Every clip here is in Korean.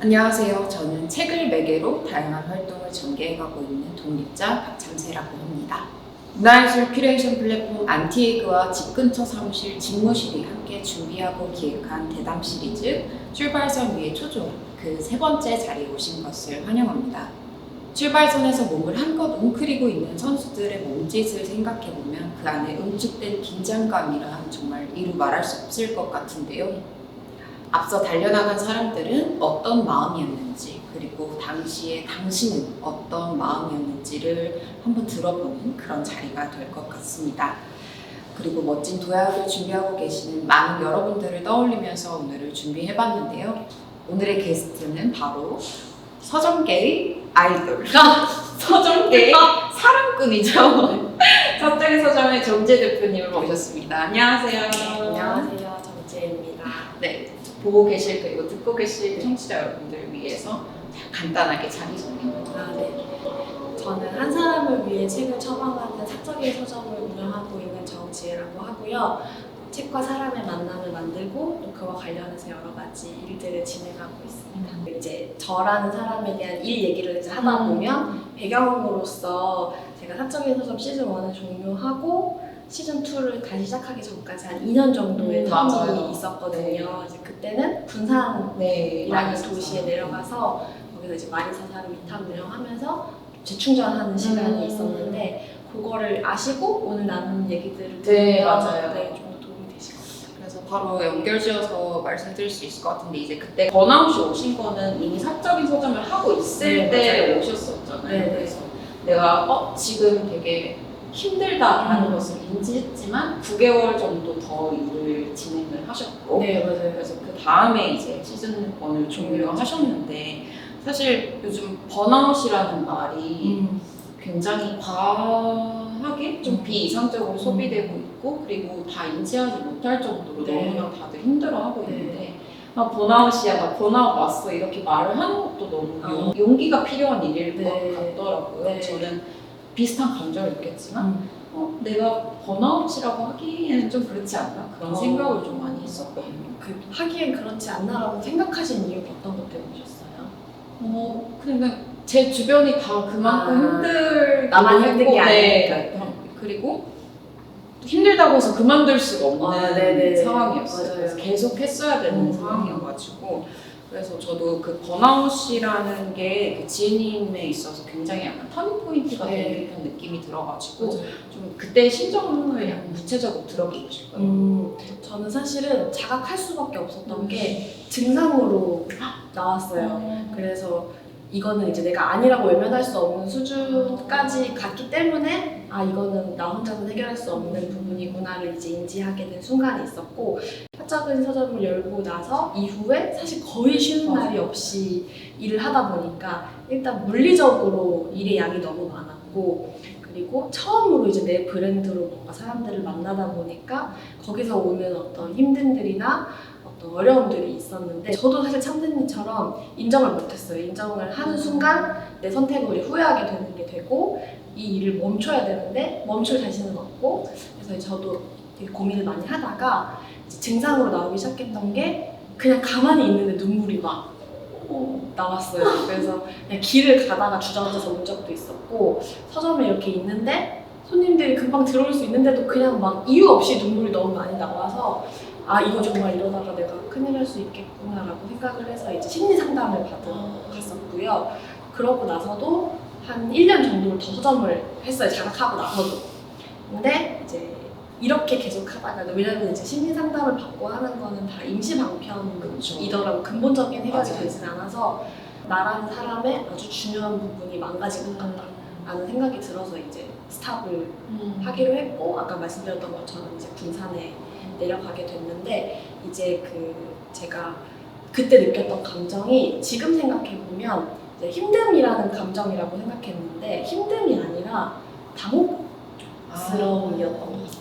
안녕하세요. 저는 책을 매개로 다양한 활동을 전개해가고 있는 독립자 박참세라고 합니다. 문화예술 큐레이션 플랫폼 안티에그와 집 근처 사무실 집무실이 함께 준비하고 기획한 대담 시리즈 출발선 위의 초조, 그 세 번째 자리에 오신 것을 환영합니다. 출발선에서 몸을 한껏 웅크리고 있는 선수들의 몸짓을 생각해보면 그 안에 응축된 긴장감이란 정말 이루 말할 수 없을 것 같은데요. 앞서 달려나간 사람들은 어떤 마음이었는지, 그리고 당시에 당신은 어떤 마음이었는지를 한번 들어보는 그런 자리가 될 것 같습니다. 그리고 멋진 도약을 준비하고 계시는 많은 여러분들을 떠올리면서 오늘을 준비해봤는데요. 오늘의 게스트는 바로 서점계의 아이돌, 서점계의 사랑꾼이죠. 서점의 서점의 정재 대표님을 모셨습니다. 안녕하세요. 안녕하세요. 정지혜입니다. 네, 보고 계실 그리고 듣고 계실 청취자 여러분들을 위해서 간단하게 자기소개. 네. 저는 한 사람을 위해 책을 처방하는 사적인 서점을 운영하고 있는 정지혜라고 하고요. 책과 사람의 만남을 만들고 또 그와 관련해서 여러 가지 일들을 진행하고 있습니다. 이제 저라는 사람에 대한 일 얘기를 이제 하다 보면 배경으로서 제가 사적인 서점 시즌 1을 종료하고 시즌 2를 다시 시작하기 전까지 한 2년 정도의 텀이 있었거든요. 이제 그때는 군산이라는 도시에 내려가서 거기서 이제 마리사사를 위탁 운영하면서 재충전하는 시간이 있었는데 그거를 아시고 오늘 나눈 얘기들을 들으면 맞아요. 좀 더 도움이 되실 것 같아요. 그래서 바로 연결지어서 말씀드릴 수 있을 것 같은데, 이제 그때 번아웃이 오신 거는 이미 사적인 서점을 하고 있을 때 맞아요. 오셨었잖아요. 네. 그래서 내가 지금 되게 힘들다라는 것을 인지했지만 9개월 정도 더 일을 진행을 하셨고, 네, 맞아요. 그래서 그 다음에 이제 시즌 1을 종료하셨는데, 사실 요즘 번아웃이라는 말이 굉장히 과하게 좀 비이상적으로 소비되고 있고, 그리고 다 인지하지 못할 정도로 너무나 다들 힘들어하고 있는데, 나 번아웃이야, 나 번아웃 왔어, 이렇게 말을 하는 것도 너무 용기가 필요한 일일 것 같더라고요. 저는 비슷한 감정을 느꼈지만 내가 번아웃이라고 하기에는 좀 그렇지 않나? 그런 생각을 좀 많이 했었거든요. 하기엔 그렇지 않나라고 생각하시는 이유가 어떤 것 때문이셨어요? 그냥 제 주변이 다 그만큼 힘들기도 나만 힘든 게 했고, 아니니까. 그리고 또 힘들다고 해서 그만둘 수가 없는 네네. 상황이었어요. 맞아요. 그래서 계속 했어야 되는 상황이어가지고, 그래서 저도 그 번아웃이라는 게 그 지혜님에 있어서 굉장히 약간 터닝 포인트가 되는 그런 느낌이 들어가지고 좀 그때 심정을 약간 구체적으로 들어보고 싶어요. 저는 사실은 자각할 수밖에 없었던 게 증상으로 나왔어요. 그래서 이거는 이제 내가 아니라고 외면할 수 없는 수준까지 갔기 때문에 이거는 나 혼자서 해결할 수 없는 부분이구나를 이제 인지하게 된 순간이 있었고, 사적인 서점을 열고 나서 이후에 사실 거의 쉬는 날이 없이 일을 하다 보니까 일단 물리적으로 일의 양이 너무 많았고, 그리고 처음으로 이제 내 브랜드로 뭔가 사람들을 만나다 보니까 거기서 오는 어떤 힘듦들이나 어떤 어려움들이 있었는데, 저도 사실 참새님처럼 인정을 못했어요. 인정을 하는 순간 내 선택을 후회하게 되는 게 되고, 이 일을 멈춰야 되는데 멈출 자신은 없고, 그래서 저도 되게 고민을 많이 하다가 이제 증상으로 나오기 시작했던 게 그냥 가만히 있는데 눈물이 막 나왔어요. 그래서 그냥 길을 가다가 주저앉아서 온 적도 있었고, 서점에 이렇게 있는데 손님들이 금방 들어올 수 있는데도 그냥 막 이유 없이 눈물이 너무 많이 나와서 이거 정말 이러다가 내가 큰일 날 수 있겠구나라고 생각을 해서 이제 심리 상담을 받으러 갔었고요. 그러고 나서도 한 1년 정도를 더 서점을 했어요. 자각하고 나서도. 근데 이제 이렇게 계속 하다가, 왜냐면 이제 심리 상담을 받고 하는 거는 다 임시 방편이더라고. 근본적인 해결이 되진 않아서 나라는 사람의 아주 중요한 부분이 망가진 것 같다라는 생각이 들어서 이제 스탑을 하기로 했고, 아까 말씀드렸던 것처럼 이제 군산에 내려가게 됐는데, 이제 제가 그때 느꼈던 감정이 지금 생각해보면 이제 힘듦이라는 감정이라고 생각했는데, 힘듦이 아니라 당혹스러움이었던 것 같아요.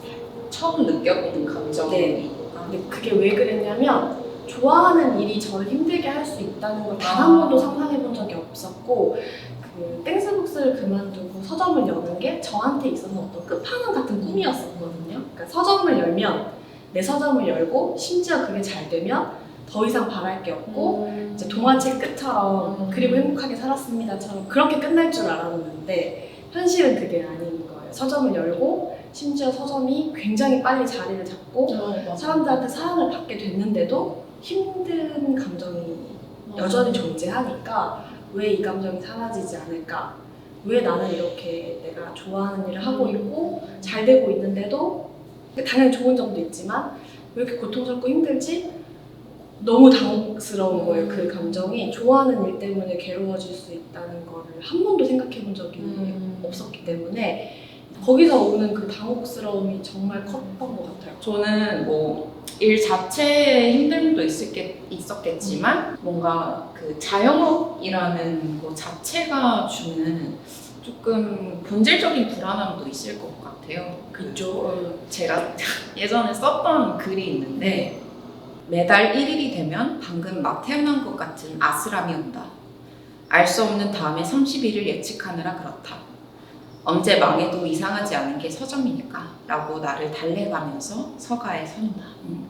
처음 느껴보는 감정이. 근데 그게 왜 그랬냐면, 좋아하는 일이 저를 힘들게 할 수 있다는 걸 단 한 번도 상상해 본 적이 없었고, 땡스북스를 그만두고 서점을 여는 게 저한테 있어서 어떤 끝판왕 같은 꿈이었었거든요. 그러니까 서점을 열면, 내 서점을 열고 심지어 그게 잘 되면 더 이상 바랄 게 없고 이제 동화책 끝처럼 그리고 행복하게 살았습니다처럼 그렇게 끝날 줄 알았는데 현실은 그게 아닌 거예요. 서점을 열고 심지어 서점이 굉장히 빨리 자리를 잡고 사람들한테 사랑을 받게 됐는데도 힘든 감정이 여전히 존재하니까 왜 이 감정이 사라지지 않을까? 왜 나는 이렇게 내가 좋아하는 일을 하고 있고 잘 되고 있는데도 당연히 좋은 점도 있지만 왜 이렇게 고통스럽고 힘들지? 너무 당혹스러운 거예요. 그 감정이 좋아하는 일 때문에 괴로워질 수 있다는 거를 한 번도 생각해 본 적이 없었기 때문에 거기서 오는 그 당혹스러움이 정말 컸던 것 같아요. 저는 뭐 일 자체에 힘듦도 있었겠지만 뭔가 그 자영업이라는 것 자체가 주는 조금 본질적인 불안함도 있을 것 같아요. 그죠? 제가 예전에 썼던 글이 있는데 매달 1일이 되면 방금 막 태어난 것 같은 아슬함이 온다. 알 수 없는 다음의 30일을 예측하느라 그렇다. 언제 망해도 이상하지 않은 게 서점이니까 라고 나를 달래가면서 서가에 선다.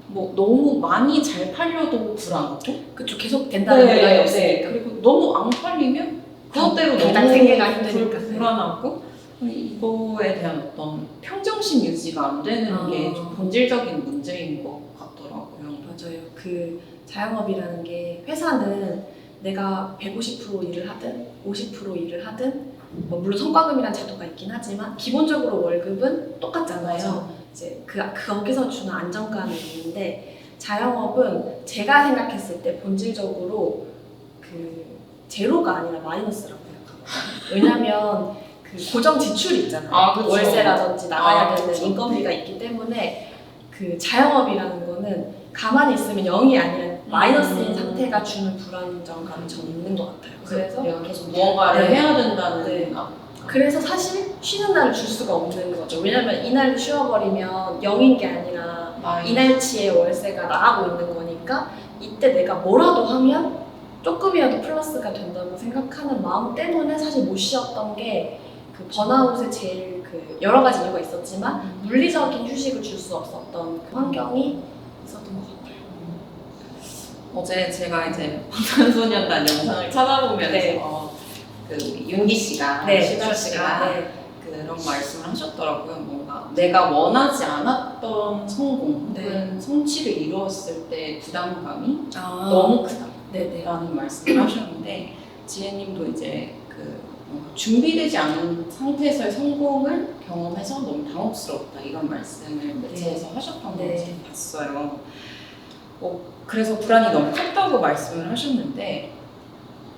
뭐 너무 많이 잘 팔려도 불안하고 그쵸. 계속 된다는 생각이 없으니까. 그리고 너무 안 팔리면 그것대로 너무 당장 생계가 힘드니까. 불안하고 이거에 대한 어떤 평정심 유지가 안 되는 게 좀 본질적인 문제인 것 같더라고요. 맞아요. 그 자영업이라는 게 회사는 내가 150% 일을 하든 50% 일을 하든 뭐 물론 성과금이란 제도가 있긴 하지만 기본적으로 월급은 똑같잖아요. 맞아. 이제 거기서 주는 안정감이 있는데 자영업은 제가 생각했을 때 본질적으로 그 제로가 아니라 마이너스라고 생각합니다. 왜냐하면 그 고정 지출이 있잖아요. 그쵸. 월세라든지 나가야 되는 그쵸. 인건비가 있기 때문에 그 자영업이라는 거는 가만히 있으면 0이 아니라 마이너스인 상태가 주는 불안정감이 저는 있는 것 같아요. 그래서 내가 계속 무언가를 네. 해야 된다는 네. 그래서 사실 쉬는 날을 줄 수가 없는 거죠. 왜냐면 이날 쉬어버리면 0인 게 아니라 이날치의 월세가 나가고 있는 거니까 이때 내가 뭐라도 하면 조금이라도 플러스가 된다고 생각하는 마음 때문에 사실 못 쉬었던 게 그 번아웃의 제일 그 여러 가지 이유가 있었지만 물리적인 휴식을 줄 수 없었던 그 환경이 있었던 것 같아요. 어제 제가 이제 방탄소년단 영상을 찾아보면서 네. 그 윤기 씨가 슈가 씨가 네. 그런 말씀을 하셨더라고요. 뭔가 내가 원하지 않았던 성공 혹은 성취를 이루었을 때 부담감이 너무 크다라는 네네. 말씀을 하셨는데 지혜님도 이제 그 뭔가 준비되지 않은 상태에서의 성공을 경험해서 너무 당혹스럽다 이런 말씀을 매체에서 하셨던 걸 제가 봤어요. 그래서 불안이 너무 컸다고 말씀을 하셨는데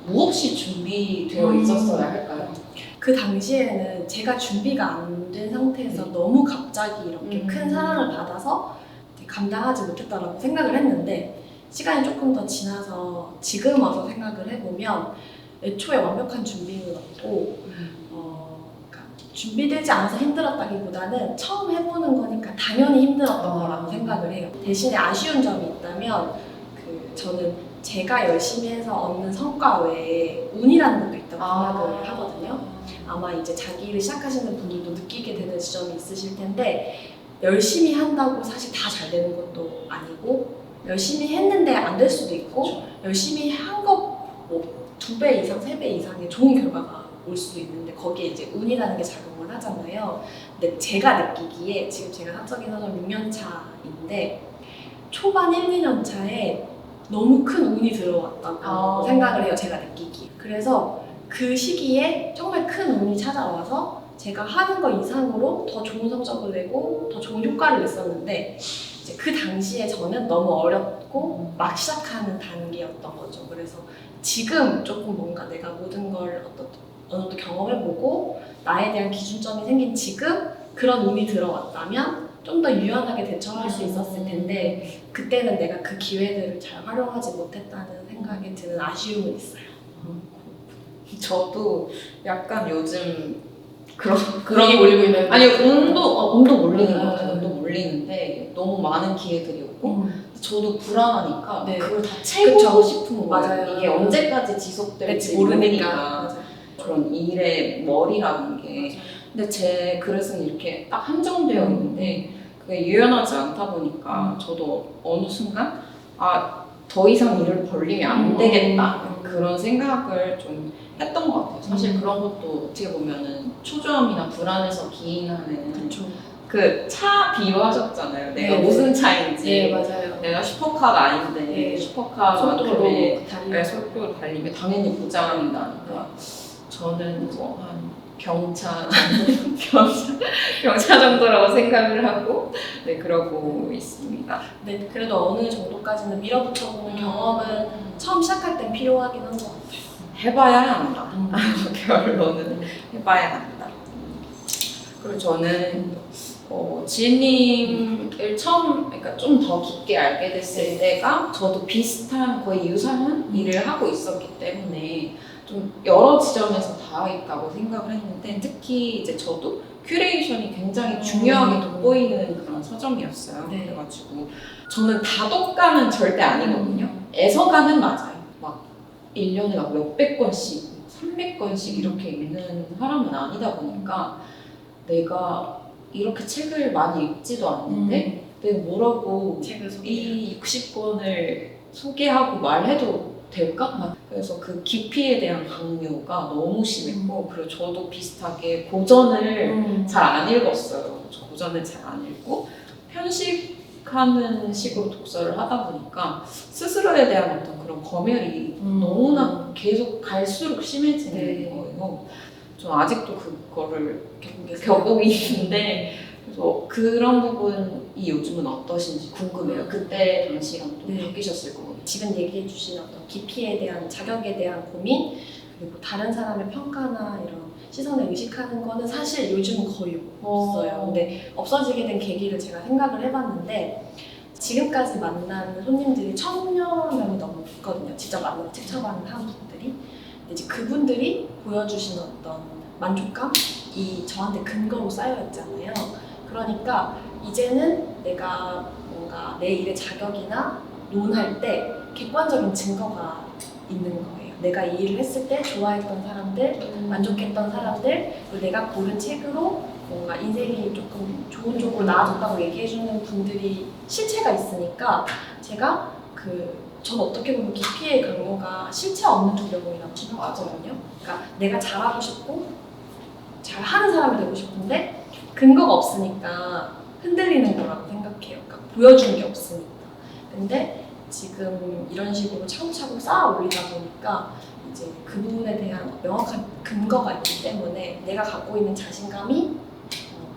무엇이 준비되어 있었어야 할까요? 그 당시에는 제가 준비가 안 된 상태에서 너무 갑자기 이렇게 큰 사랑을 받아서 감당하지 못했다라고 생각을 했는데 시간이 조금 더 지나서 지금 와서 생각을 해보면 애초에 완벽한 준비는 없고 그러니까 준비되지 않아서 힘들었다기보다는 처음 해보는 거니까 당연히 힘들었던 거라고 생각을 해요. 대신에 아쉬운 점이 있다면 저는 제가 열심히 해서 얻는 성과 외에 운이라는 것도 있다고 생각을 하거든요. 아마 이제 자기 일을 시작하시는 분들도 느끼게 되는 지점이 있으실 텐데 열심히 한다고 사실 다 잘 되는 것도 아니고 열심히 했는데 안 될 수도 있고 열심히 한 것 뭐 2배 이상, 3배 이상의 좋은 결과가 올 수도 있는데 거기에 이제 운이라는 게 작용을 하잖아요. 근데 제가 느끼기에 지금 제가 사적인 서점 6년 차인데 초반 1, 2년 차에 너무 큰 운이 들어왔다고 생각을 해요. 제가 느끼기에. 그래서 그 시기에 정말 큰 운이 찾아와서 제가 하는 거 이상으로 더 좋은 성적을 내고 더 좋은 효과를 냈었는데 이제 그 당시에 저는 너무 어렵고 막 시작하는 단계였던 거죠. 그래서 지금 조금 뭔가 내가 모든 걸 어느 정도 경험해보고 나에 대한 기준점이 생긴 지금 그런 운이 들어왔다면 좀 더 유연하게 대처할 수 있었을 텐데 그때는 내가 그 기회들을 잘 활용하지 못했다는 생각이 드는 아쉬움은 있어요. 저도 약간 요즘 그런 운이 몰리고 있는 아니 운도 몰리는 것 같아요. 운도 몰리는데 너무 많은 기회들이었고 저도 불안하니까 그걸 다 채우고 싶은 거예요. 맞아요. 이게 언제까지 지속될지 모르니까 그런 일의 머리라는 게 근데 제 그릇은 이렇게 딱 한정되어 있는데 그게 유연하지 않다 보니까 저도 어느 순간 더 이상 일을 벌리면 안 되겠다 그런 생각을 좀 했던 것 같아요. 사실 그런 것도 어떻게 보면은 초조함이나 불안에서 기인하는 그렇죠. 그 차 비유하셨잖아요. 내가 네. 무슨 차인지. 네, 맞아요. 내가 슈퍼카가 아닌데 네. 슈퍼카만큼의 속도로 달리는 속도로 달리면 당연히 고장이 나니까 저는 뭐 한 경차 경차 정도라고 생각을 하고 네 그러고 있습니다. 네, 그래도 어느 정도까지는 밀어붙여 보는 경험은 처음 시작할 땐 필요하긴 한 것 같아요. 해봐야 한다. 결론은 해봐야 한다. 그리고 저는 지혜님을 처음, 그러니까 좀 더 깊게 알게 됐을 때가 저도 비슷한 거의 유사한 일을 하고 있었기 때문에 좀 여러 지점에서 닿아 있다고 생각을 했는데 특히 이제 저도 큐레이션이 굉장히 중요하게 돋보이는 그런 서점이었어요. 네. 그래가지고 저는 다독가는 절대 아니거든요. 애서가는 맞아요. 막 1년에 막 몇백 권씩, 300권씩 이렇게 읽는 사람은 아니다 보니까 내가 이렇게 책을 많이 읽지도 않는데 내가 뭐라고 책을 이 60권을 소개하고 말해도 될까? 그래서 그 깊이에 대한 강요가 너무 심했고 그리고 저도 비슷하게 고전을 잘 안 읽었어요. 저 고전을 잘 안 읽고 편식하는 식으로 독서를 하다 보니까 스스로에 대한 어떤 그런 검열이 너무나 계속 갈수록 심해지는 네. 거예요. 저 아직도 그거를 겪고 있는데 그래서 그런 부분이 요즘은 어떠신지 궁금해요. 그때 당시랑 또 네. 바뀌셨을 거거든요. 지금 얘기해 주신 어떤 깊이에 대한 자격에 대한 고민 그리고 다른 사람의 평가나 이런 시선을 의식하는 거는 사실 요즘은 거의 없어요. 근데 없어지게 된 계기를 제가 생각을 해봤는데 지금까지 만난 손님들이 1000여 명이 넘거든요. 직접 만나서 책 처방을 한 분들이. 근데 이제 그분들이 보여주신 어떤 만족감이 저한테 근거로 쌓여 있잖아요. 그러니까 이제는 내가 뭔가 내 일의 자격이나 논할 때 객관적인 증거가 있는 거예요. 내가 이 일을 했을 때 좋아했던 사람들, 만족했던 사람들, 그리고 내가 고른 책으로 뭔가 인생이 조금 좋은 쪽으로 나아졌다고 얘기해주는 분들이 실체가 있으니까 제가 저는 어떻게 보면 깊이의 강요가 실체 없는 두려움이라고 생각하거든요. 그러니까 내가 잘하고 싶고 잘하는 사람이 되고 싶은데 근거가 없으니까 흔들리는 거라고 생각해요. 그러니까 보여주는 게 없으니까. 근데 지금 이런 식으로 차곡차곡 쌓아 올리다 보니까 이제 그 부분에 대한 명확한 근거가 있기 때문에 내가 갖고 있는 자신감이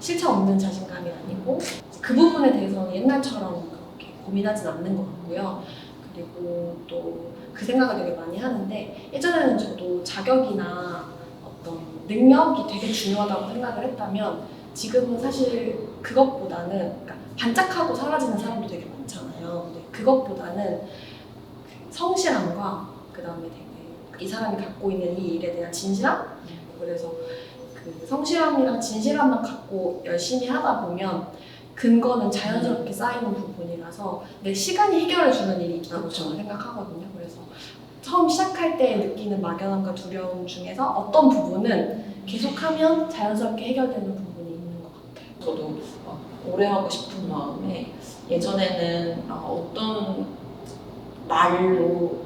실체 없는 자신감이 아니고 그 부분에 대해서는 옛날처럼 그렇게 고민하진 않는 것 같고요. 그리고 또 그 생각을 되게 많이 하는데 예전에는 저도 자격이나 어떤 능력이 되게 중요하다고 생각을 했다면 지금은 사실 그것보다는 그러니까 반짝하고 사라지는 사람도 되게 많잖아요. 근데 그것보다는 그 성실함과 그 다음에 되게 이 사람이 갖고 있는 이 일에 대한 진실함? 그래서 그 성실함이랑 진실함만 갖고 열심히 하다 보면 근거는 자연스럽게 쌓이는 부분이라서 내 시간이 해결해주는 일이 있다고 저는 생각하거든요. 그래서 처음 시작할 때 느끼는 막연함과 두려움 중에서 어떤 부분은 계속하면 자연스럽게 해결되는 부분이 있는 것 같아요. 저도 오래 하고 싶은 마음에 예전에는 어떤 말로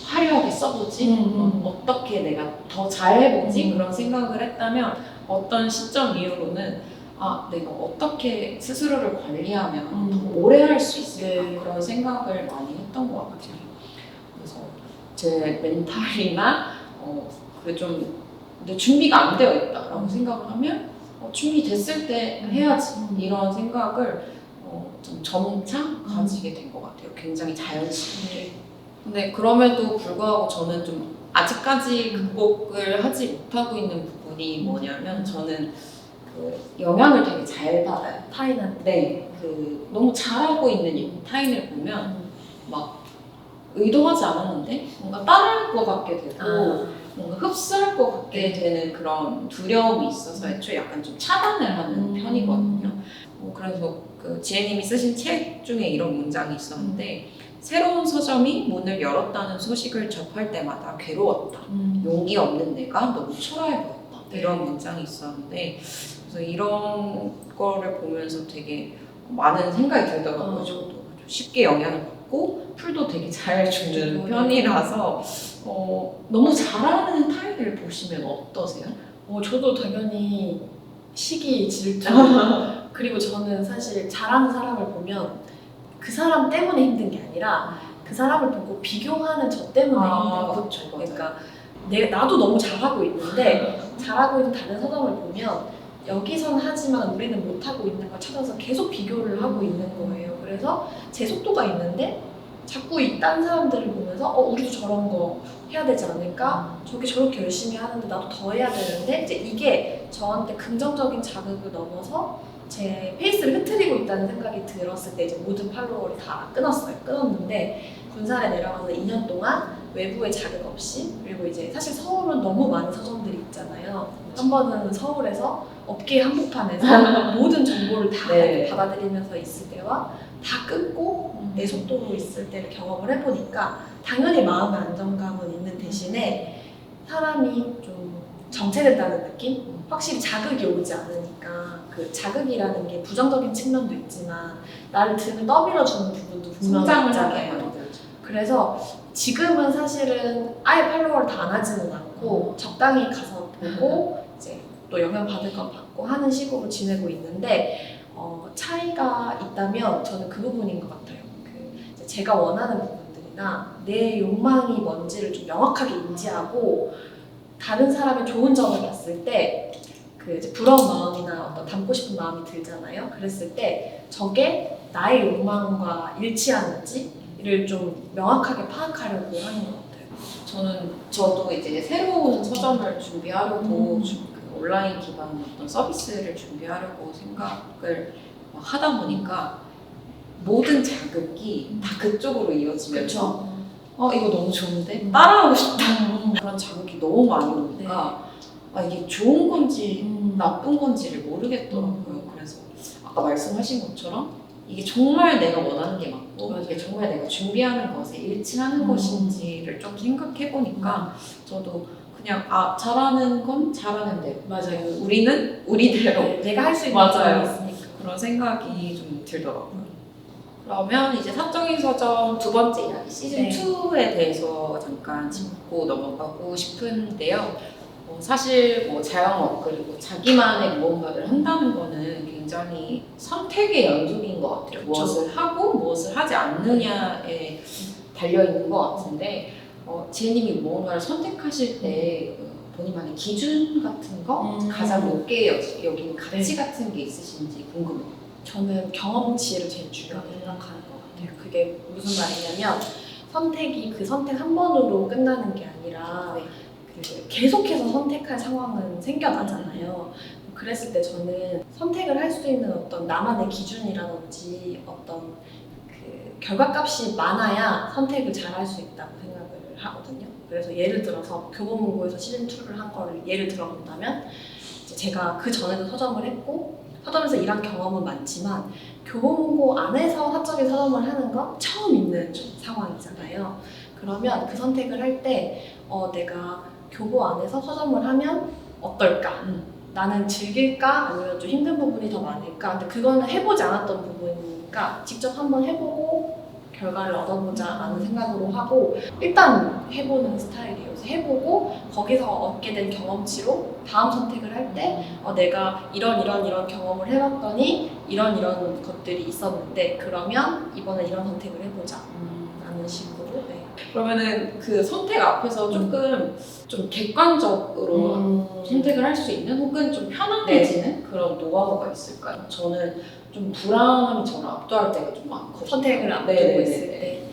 화려하게 써보지 어떻게 내가 더 잘해보지 그런 생각을 했다면 어떤 시점 이후로는 내가 어떻게 스스로를 관리하면 더 오래 할 수 있을까 네. 그런 생각을 많이 했던 것 같아요. 그래서 제 멘탈이나 내 준비가 안 되어 있다라고 생각을 하면 준비됐을 때 해야지 이런 생각을 좀 점차 가지게 된 것 같아요. 굉장히 자연스럽게. 근데 그럼에도 불구하고 저는 좀 아직까지 극복을 하지 못하고 있는 부분이 뭐냐면 저는 그 영향을 되게 잘 받아요. 타인한테. 네, 너무 잘하고 있는 타인을 보면 막 의도하지 않았는데 뭔가 따라할 것 같게 되고 뭔가 흡수할 것 같게 되는 그런 두려움이 있어서 애초에 약간 좀 차단을 하는 편이거든요. 그래서 그 지혜님이 쓰신 책 중에 이런 문장이 있었는데 새로운 서점이 문을 열었다는 소식을 접할 때마다 괴로웠다. 용기 없는 내가 너무 초라해 보였다. 이런 문장이 있었는데 그래서 이런 거를 보면서 되게 많은 생각이 들더라고요. 저도 쉽게 영향을 받고 받고 풀도 되게 잘 주는 그렇죠. 편이라서 너무 잘하는 타입을 보시면 어떠세요? 저도 당연히 시기, 질투 그리고 저는 사실 잘하는 사람을 보면 그 사람 때문에 힘든 게 아니라 그 사람을 보고 비교하는 저 때문에 힘든 거. 그렇죠. 그러니까 나도 너무 잘하고 있는데 잘하고 있는 다른 서점을 보면 여기선 하지만 우리는 못하고 있는 걸 찾아서 계속 비교를 하고 있는 거예요. 그래서 제 속도가 있는데 자꾸 이 딴 사람들을 보면서 우리도 저런 거 해야 되지 않을까? 저게 저렇게 열심히 하는데 나도 더 해야 되는데 이제 이게 저한테 긍정적인 자극을 넘어서 제 페이스를 흐트리고 있다는 생각이 들었을 때 이제 모든 팔로워를 다 끊었는데 군산에 내려가서 2년 동안 외부의 자극 없이 그리고 이제 사실 서울은 너무 많은 서점들이 있잖아요. 한 번은 서울에서 업계 한복판에서 모든 정보를 다 네. 받아들이면서 있을 때와 다 끊고 내 속도로 있을 때를 경험을 해보니까 당연히 마음의 안정감은 있는 대신에 사람이 좀 정체된다는 느낌? 확실히 자극이 오지 않으니까 그 자극이라는 게 부정적인 측면도 있지만 나를 등을 떠밀어주는 부분도 분명히 성장을 하게 있잖아요. 만들죠. 그래서 지금은 사실은 아예 팔로워를 다 안 하지는 않고 적당히 가서 보고 이제 또 영향받을 건 받고 하는 식으로 지내고 있는데 차이가 있다면 저는 그 부분인 것 같아요. 이제 제가 원하는 부분들이나 내 욕망이 뭔지를 좀 명확하게 인지하고 다른 사람의 좋은 점을 봤을 때 이제 부러운 마음이나 어떤 닮고 싶은 마음이 들잖아요. 그랬을 때 저게 나의 욕망과 일치하는지를 좀 명확하게 파악하려고 하는 것 같아요. 저도 이제 새로운 서점을 준비하려고 그 온라인 기반 어떤 서비스를 준비하려고 생각을 하다 보니까 모든 자극이 다 그쪽으로 이어지면서 이거 너무 좋은데 따라하고 싶다 그런 자극이 너무 많이 오니까 이게 좋은 건지 나쁜 건지를 모르겠더라고요. 그래서 아까 말씀하신 것처럼 이게 정말 내가 원하는 게 맞고 맞아요. 이게 정말 내가 준비하는 것에 일치하는 것인지를 좀 생각해 보니까 저도 그냥 잘하는 건 잘하는 대로 맞아요. 우리는 우리대로 내가 할 수 있는 맞아요. 부분이 있으니까. 그런 생각이 좀 들더라고요. 그러면 이제 사적인 서점 두 번째 이야기 시즌 2에 대해서 잠깐 짚고 넘어가고 싶은데요. 사실 자영업 그리고 자기만의 무언가를 한다는 거는 굉장히 선택의 연속인 것 같아요. 그쵸. 무엇을 하고 무엇을 하지 않느냐에 달려 있는 것 같은데 지혜님이 무언가를 선택하실 때 본인만의 기준 같은 거 가장 높게 여기는 가치 같은 게 있으신지 궁금해요. 저는 경험치를 제일 중요하게 생각하는 것 같아요. 그게 무슨 말이냐면 선택이 그 선택 한 번으로 끝나는 게 아니라 계속해서 선택할 상황은 생겨나잖아요. 그랬을 때 저는 선택을 할 수 있는 어떤 나만의 기준이라든지 어떤 결과값이 많아야 선택을 잘 할 수 있다고 생각을 하거든요. 그래서 예를 들어서 교보문고에서 시즌2를 한 거를 예를 들어본다면 제가 그 전에도 서점을 했고 서점에서 일한 경험은 많지만 교보문고 안에서 사적인 서점을 하는 건 처음 있는 상황이잖아요. 그러면 그 선택을 할 때 내가 교보 안에서 서점을 하면 어떨까? 나는 즐길까? 아니면 좀 힘든 부분이 더 많을까? 근데 그거는 해보지 않았던 부분이니까 직접 한번 해보고 결과를 얻어보자라는 생각으로 하고 일단 해보는 스타일이에요. 그래서 해보고 거기서 얻게 된 경험치로 다음 선택을 할 때 내가 이런 경험을 해봤더니 이런 것들이 있었는데 그러면 이번에 이런 선택을 해보자 라는 식으로 그러면은 그 선택 앞에서 조금 좀 객관적으로 선택을 할 수 있는 혹은 좀 편안해지는 그런 노하우가 있을까요? 저는 좀 불안함이 저를 압도할 때가 좀 많거든요. 선택을 앞두고 있을 때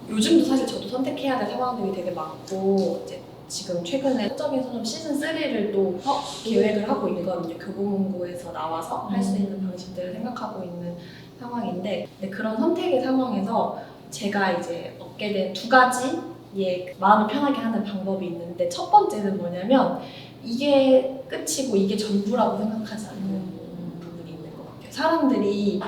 요즘도 사실 저도 선택해야 될 상황들이 되게 많고 이제 지금 최근에 서점인 서점 시즌 3를 또 계획을 하고 있거든요. 교보문고에서 나와서 할 수 있는 방식들을 생각하고 있는 상황인데 근데 그런 선택의 상황에서 제가 이제 얻게 된 두 가지의 마음을 편하게 하는 방법이 있는데 첫 번째는 뭐냐면 이게 끝이고 이게 전부라고 생각하지 않는 부분이 있는 것 같아요. 사람들이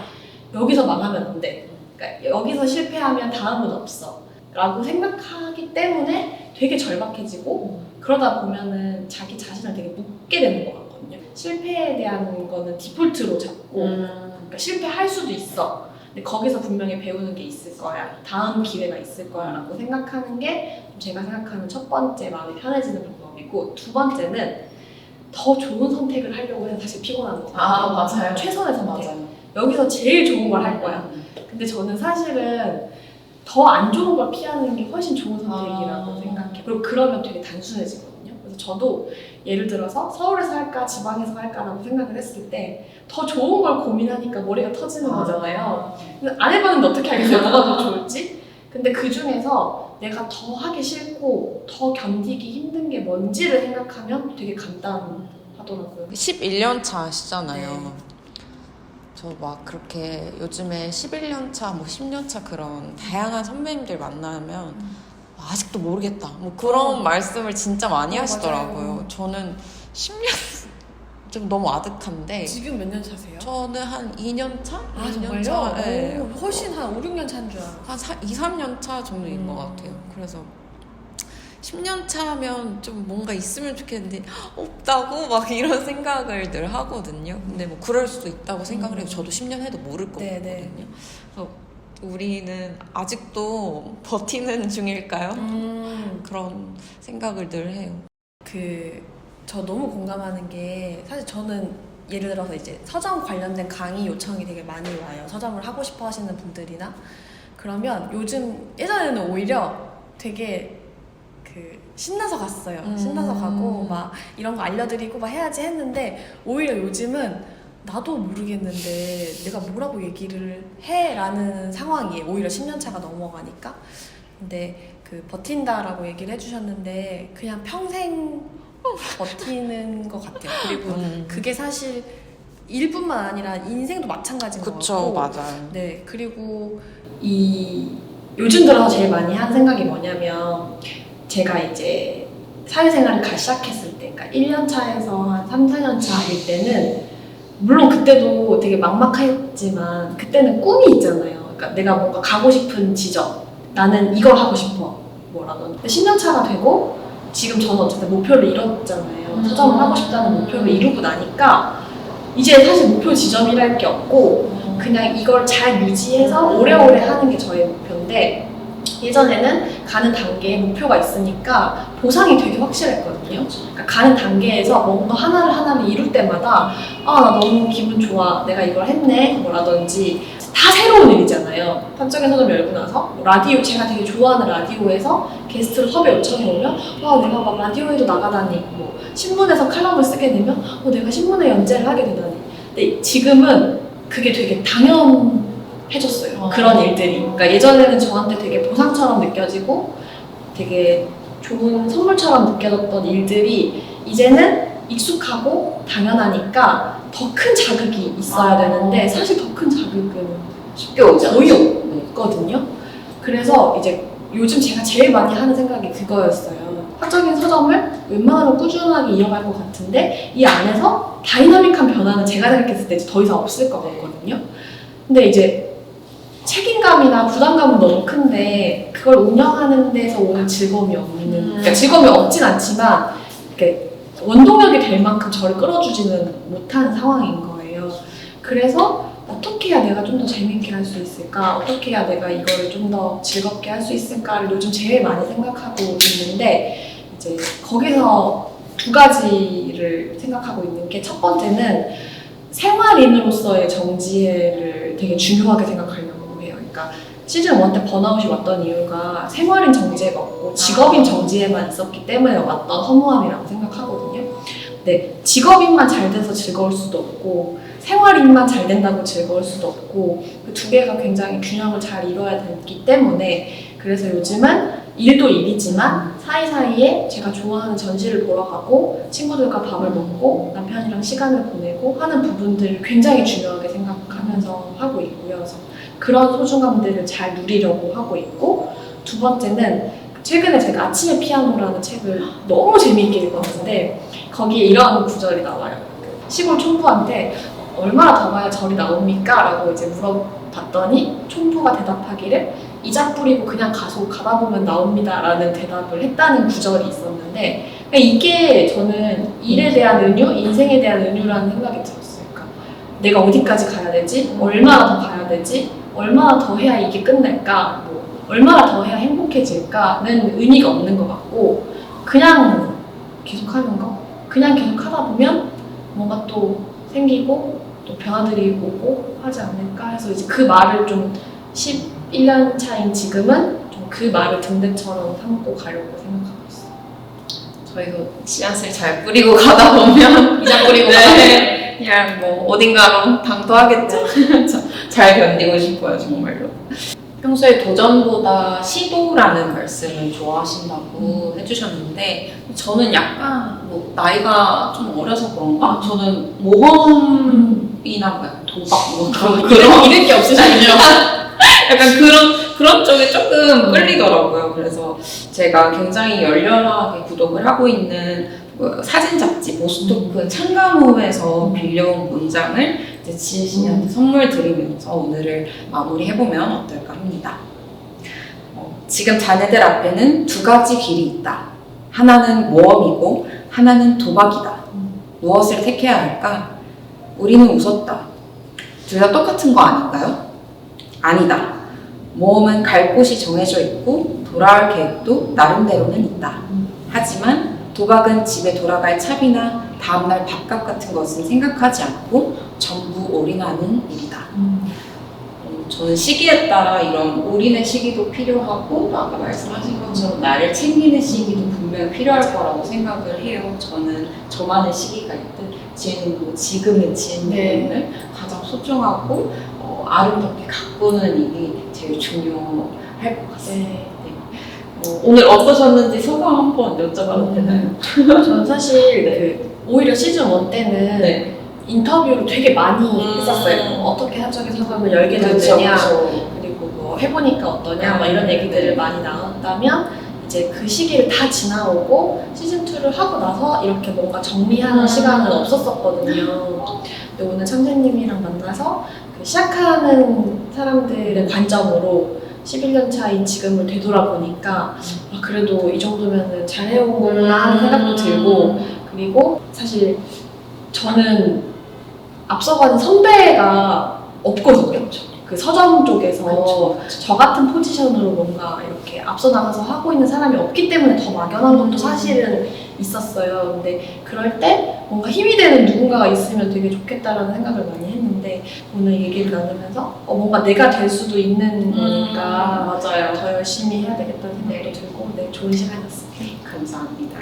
여기서 망하면 안 돼. 그러니까 여기서 실패하면 다음은 없어. 라고 생각하기 때문에 되게 절박해지고 그러다 보면은 자기 자신을 되게 묻게 되는 것 같거든요. 실패에 대한 거는 디폴트로 잡고 그러니까 실패할 수도 있어. 근데 거기서 분명히 배우는 게 있을 거야. 다음 기회가 있을 거야 라고 생각하는 게 제가 생각하는 첫 번째 마음이 편해지는 방법이고, 두 번째는 더 좋은 선택을 하려고 해서 사실 피곤한 거예요. 맞아요. 최선의 선택. 맞아요. 여기서 제일 좋은 걸 할 거야. 근데 저는 사실은 더 안 좋은 걸 피하는 게 훨씬 좋은 선택이라고 생각해요. 그리고 그러면 되게 단순해지거든요. 그래서 저도 예를 들어서 서울에서 할까 지방에서 할까라고 생각을 했을 때 더 좋은 걸 고민하니까 머리가 터지는 거잖아요. 근데 안 해봤는데 어떻게 알겠어요? 뭐가 더 좋을지? 근데 그 중에서 내가 더 하기 싫고 더 견디기 힘든 게 뭔지를 생각하면 되게 간단하더라고요. 11년 차 하시잖아요. 네. 저 막 그렇게 요즘에 11년 차, 뭐 10년 차 그런 다양한 선배님들 만나면 아직도 모르겠다. 뭐 그런 말씀을 진짜 많이 하시더라고요. 맞아요. 저는 10년 좀 너무 아득한데. 지금 몇 년 차세요? 저는 한 2년 차? 아 2년 정말요? 차? 네. 오, 훨씬 한 5, 6년 차인 줄 알았어요. 한 2, 3년 차 정도인 것 같아요. 그래서 10년 차면 좀 뭔가 있으면 좋겠는데 없다고 막 이런 생각을 늘 하거든요. 근데 뭐 그럴 수도 있다고 생각을 해요. 저도 10년 해도 모를 거거든요. 네네. 그래서 우리는 아직도 버티는 중일까요? 그런 생각을 늘 해요. 저 너무 공감하는 게, 사실 저는 예를 들어서 이제 서점 관련된 강의 요청이 되게 많이 와요. 서점을 하고 싶어 하시는 분들이나. 그러면 요즘, 예전에는 오히려 되게 신나서 갔어요. 신나서 가고 막 이런 거 알려드리고 막 해야지 했는데, 오히려 요즘은 나도 모르겠는데 내가 뭐라고 얘기를 해? 라는 상황이에요. 오히려 10년 차가 넘어가니까. 근데 버틴다라고 얘기를 해주셨는데 그냥 평생 버티는 것 같아요. 그리고 그게 사실 일뿐만 아니라 인생도 마찬가지인 것 그쵸, 같고. 맞아요. 네, 그리고 요즘 들어서 제일 많이 한 생각이 뭐냐면, 제가 이제 사회생활을 시작했을 때, 그러니까 1년 차에서 한 3, 4년 차일 때는, 물론 그때도 되게 막막했지만 그때는 꿈이 있잖아요. 그러니까 내가 뭔가 가고 싶은 지점, 나는 이걸 하고 싶어, 뭐라든지. 10년 차가 되고 지금 저는 어쨌든 목표를 이뤘잖아요. 서점을 하고 싶다는 목표를 이루고 나니까 이제 사실 목표 지점이랄 게 없고 그냥 이걸 잘 유지해서 오래오래 하는 게 저의 목표인데, 예전에는 가는 단계에 목표가 있으니까 보상이 되게 확실했거든요. 그러니까 가는 단계에서 뭔가 하나를 이룰 때마다 나 너무 기분 좋아, 내가 이걸 했네, 뭐라든지. 다 새로운 일이잖아요. 판적인 서점 열고 나서 라디오, 제가 되게 좋아하는 라디오에서 게스트로 섭외 요청이 오면 내가 막 라디오에도 나가다니, 뭐 신문에서 칼럼을 쓰게 되면 내가 신문에 연재를 하게 되다니. 근데 지금은 그게 되게 당연해졌어요. 그런 일들이. 그러니까 예전에는 저한테 되게 보상처럼 느껴지고 되게 좋은 선물처럼 느껴졌던 일들이 이제는 익숙하고 당연하니까 더 큰 자극이 있어야 되는데, 사실 더 큰 자극은 쉽게 오지 않죠. 거의 없거든요. 그래서 이제 요즘 제가 제일 많이 하는 생각이 그거였어요. 학적인 서점을 웬만하면 꾸준하게 이어갈 것 같은데 이 안에서 다이나믹한 변화는 제가 생각했을 때 더 이상 없을 것 같거든요. 근데 이제 책임감이나 부담감은 너무 큰데 그걸 운영하는 데서 오는 즐거움이 없는, 그러니까 즐거움이 없진 않지만 이렇게 원동력이 될 만큼 저를 끌어주지는 못하는 상황인 거예요. 그래서 어떻게 해야 내가 좀 더 재밌게 할 수 있을까? 어떻게 해야 내가 이거를 좀 더 즐겁게 할 수 있을까를 요즘 제일 많이 생각하고 있는데, 이제 거기서 두 가지를 생각하고 있는 게, 첫 번째는 생활인으로서의 정지를 되게 중요하게 생각하려고 해요. 그러니까 시즌 1 때 번아웃이 왔던 이유가 생활인 정지가 없고 직업인 정지에만 있었기 때문에 왔던 허무함이라고 생각하거든요. 근데 직업인만 잘 돼서 즐거울 수도 없고 생활인만 잘 된다고 즐거울 수도 없고, 그 두 개가 굉장히 균형을 잘 이뤄야 되기 때문에, 그래서 요즘은 일도 일이지만 사이사이에 제가 좋아하는 전시를 보러 가고 친구들과 밥을 먹고 남편이랑 시간을 보내고 하는 부분들을 굉장히 중요하게 생각하면서 하고 있고요. 그래서 그런 소중함들을 잘 누리려고 하고 있고, 두 번째는 최근에 제가 아침의 피아노라는 책을 너무 재미있게 읽었는데 거기에 이런 구절이 나와요. 시골 촌부한테 얼마나 더 가야 절이 나옵니까? 라고 이제 물어봤더니 촌부가 대답하기를 이자 뿌리고 그냥 가다 보면 나옵니다 라는 대답을 했다는 구절이 있었는데, 이게 저는 일에 대한 은유, 인생에 대한 은유라는 생각이 들었어요. 그러니까 내가 어디까지 가야 되지? 얼마나 더 가야 되지? 얼마나 더 해야 이게 끝날까, 뭐 얼마나 더 해야 행복해질까는 의미가 없는 것 같고 그냥 계속하는 거, 그냥 계속 하다 보면 뭔가 또 생기고 또 변화들이 오고 하지 않을까 해서 이제 그 말을 좀 11년 차인 지금은 좀 그 말을 등대처럼 삼고 가려고 생각하고 있어요. 저희도 씨앗을 잘 뿌리고 가다 보면 이자 뿌리고 네, 그냥 뭐 어딘가로 당도하겠죠. 잘 견디고 싶어요, 정말로. 평소에 도전보다 시도라는 말씀을 좋아하신다고 해주셨는데 저는 약간 뭐 나이가 좀 어려서 그런가? 저는 모험이나 뭐 도박 뭐 그런 잃을 게 없으시군요. 약간 그런 쪽에 조금 끌리더라고요. 그래서 제가 굉장히 열렬하게 구독을 하고 있는 그 사진 잡지 보스토크 참가모에서 빌려온 문장을 이제 지혜 씨한테 선물 드리면서 오늘을 마무리해보면 어떨까 합니다. 지금 자네들 앞에는 두 가지 길이 있다. 하나는 모험이고 하나는 도박이다. 무엇을 택해야 할까? 우리는 웃었다. 둘 다 똑같은 거 아닌가요? 아니다. 모험은 갈 곳이 정해져 있고 돌아올 계획도 나름대로는 있다. 하지만 도박은 집에 돌아갈 차비나 다음날 밥값 같은 것은 생각하지 않고 전부 올인하는 일이다. 저는 시기에 따라 이런 올인의 시기도 필요하고 아까 말씀하신 것처럼 나를 챙기는 시기도 분명히 필요할 거라고 생각을 해요. 저는 저만의 시기가 있든 지혜는 뭐 지금의 지혜님을 가장 소중하고 아름답게 가꾸는 일이 제일 중요할 것 같습니다. 오늘 어떠셨는지 소감 한번 여쭤봐도 되나요? 저는 사실 그 오히려 시즌 1 때는 인터뷰를 되게 많이 했었어요. 어떻게 한쪽에 서점을 열게 됐느냐, 그리고 뭐 해보니까 어떠냐, 막 이런 얘기들을 많이 나눴다면 이제 그 시기를 다 지나오고 시즌 2를 하고 나서 이렇게 뭔가 정리하는 시간은 없었었거든요. 근데 오늘 천재님이랑 만나서 그 시작하는 사람들의 관점으로 11년 차인 지금을 되돌아보니까 그래도 이 정도면 잘 해온 거나 하는 생각도 들고, 그리고 사실 저는 앞서가는 선배가 없거든요. 그 서점 쪽에서 저 같은 포지션으로 뭔가 이렇게 앞서 나가서 하고 있는 사람이 없기 때문에 더 막연한 것도 사실은 있었어요. 근데 그럴 때 뭔가 힘이 되는 누군가가 있으면 되게 좋겠다라는 생각을 많이 했는데 오늘 얘기를 나누면서 뭔가 내가 될 수도 있는 거니까 맞아요. 더 열심히 해야 되겠다는 생각도 들고 좋은 시간이었습니다. 감사합니다.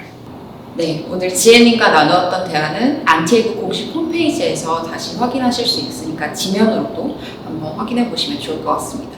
네, 오늘 지혜님과 나누었던 대화는 안티에그 공식 홈페이지에서 다시 확인하실 수 있으니까 지면으로도 한번 확인해 보시면 좋을 것 같습니다.